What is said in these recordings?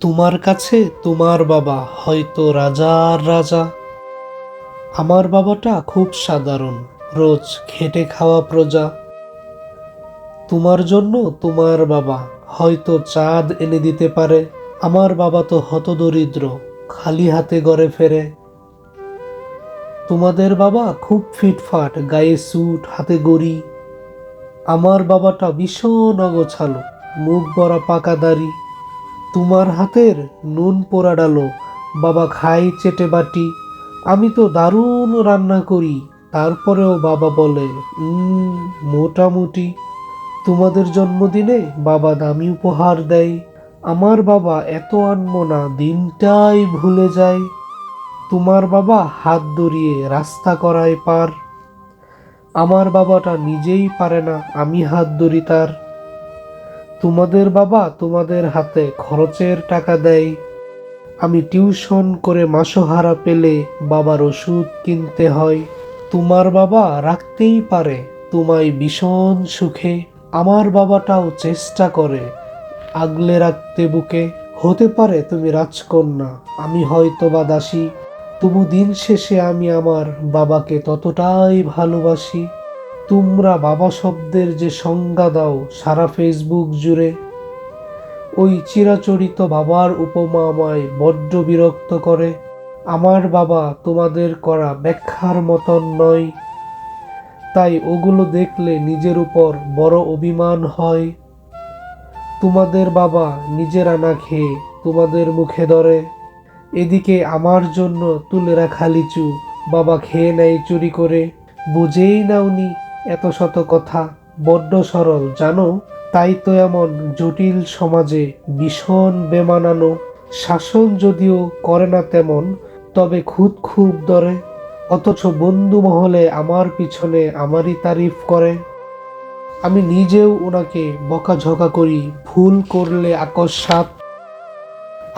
তোমার কাছে তোমার বাবা হয়তো রাজার রাজা। আমার বাবাটা খুব সাধারণ, রোজ খেটে খাওয়া প্রজা। তোমার জন্য তোমার বাবা হয়তো চাঁদ এনে দিতে পারে। আমার বাবা তো হতদরিদ্র, খালি হাতে ঘরে ফেরে। তোমাদের বাবা খুব ফিটফাট, গায়ে স্যুট, হাতে গড়ি। আমার বাবাটা ভীষণ অগোছালো, মুখ ভরা পাকা দাড়ি। তোমার হাতের নুন পোড়া ডালো বাবা খাই চেটে বাটি। আমি তো দারুণ রান্না করি, তারপরেও বাবা বলে মোটামুটি। তোমাদের জন্মদিনে বাবা দামি উপহার দেয়, আমার বাবা এত আনমো না, দিনটাই ভুলে যায়। তোমার বাবা হাত ধরিয়ে রাস্তা করায় পার, আমার বাবাটা নিজেই পারে না, আমি হাত ধরি তার। তোমাদের বাবা তোমাদের হাতে খরচের টাকা দেয়, আমি টিউশন করে মাসোহারা পেলে বাবার ওষুধ কিনতে হয়। তোমার বাবা রাখতেই পারে তোমায় ভীষণ সুখে, আমার বাবাটাও চেষ্টা করে আগলে রাখতে বুকে। হতে পারে তুমি রাজকন্যা, আমি হয়তো বা দাসী, তবু দিন শেষে আমি আমার বাবাকে ততটাই ভালোবাসি। তোমরা বাবা শব্দের যে সংজ্ঞা দাও সারা ফেসবুক জুড়ে, ওই চিরাচরিত বাবার উপমা আমায় বড্ড বিরক্ত করে। আমার বাবা তোমাদের করা ব্যাখ্যার মতন নয়, তাই ওগুলো দেখলে নিজের উপর বড় অভিমান হয়। তোমাদের বাবা নিজেরা না খেয়ে তোমাদের মুখে ধরে, এদিকে আমার জন্য তুলে রাখা লিচু বাবা খেয়ে নেয় চুরি করে। বুঝেই নাওনি এত শত কথা, বড্ড সরল জানো, তাই তো এমন জটিল সমাজে ভীষণ বেমানানো। শাসন যদিও করে না তেমন, তবে খুদ খুব ধরে, অথচ বন্ধু মহলে আমার পিছনে আমারই তারিফ করে। আমি নিজেও ওনাকে বকাঝকা করি, ভুল করলে আকস্মাৎ।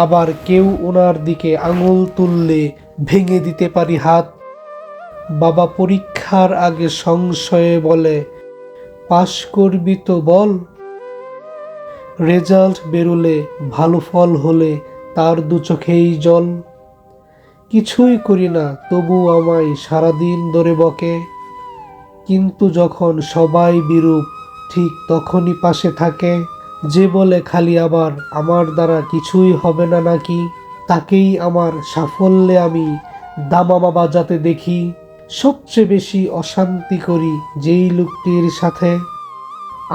আবার কেউ ওনার দিকে আঙুল তুললে ভেঙে দিতে পারি হাত। বাবা পরীক্ষার আগে সংশয়ে বলে, পাশ করবি তো বল। রেজাল্ট বেরোলে ভালো ফল হলে তার দু চোখেই জল। কিছুই করি না তবু আমায় সারাদিন ধরে বকে, কিন্তু যখন সবাই বিরূপ ঠিক তখনই পাশে থাকে। যে বলে খালি আবার আমার দ্বারা কিছুই হবে না নাকি, তাকেই আমার সাফল্যে আমি দামামা বাজাতে দেখি। সবচেয়ে বেশি অশান্তি করি যেই লোকটির সাথে,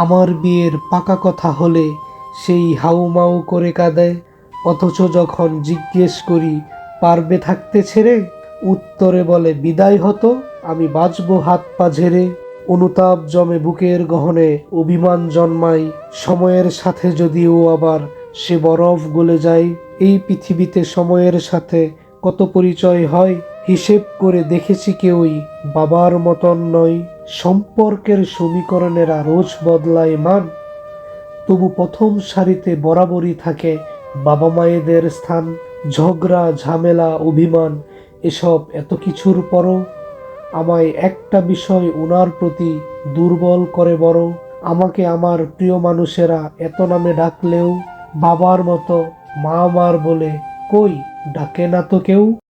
আমার বিয়ের পাকা কথা হলে সেই হাউমাউ করে কাঁদে, অথচ যখন জিজ্ঞেস করি পারবে থাকতে ছেড়ে, উত্তরে বলে বিদায় হতো, আমি বাঁচবো হাত পা ঝেড়ে। অনুতাপ জমে বুকের গহনে, অভিমান জন্মায় সময়ের সাথে, যদিও আবার সে বরফ গলে যায়। এই পৃথিবীতে সময়ের সাথে কত পরিচয় হয়, হিসেব করে দেখেছি কেউই বাবার মতন নয়। সম্পর্কের সমীকরণেরা রোজ বদলায় মান, তবু প্রথম সারিতে বরাবরই থাকে বাবা মায়েদের স্থান। ঝগড়া ঝামেলা অভিমান এসব এত কিছুর পরও আমায় একটা বিষয় ওনার প্রতি দুর্বল করে বড়। আমাকে আমার প্রিয় মানুষেরা এত নামে ডাকলেও বাবার মতো মা আমার বলে কই ডাকে না তো কেউ।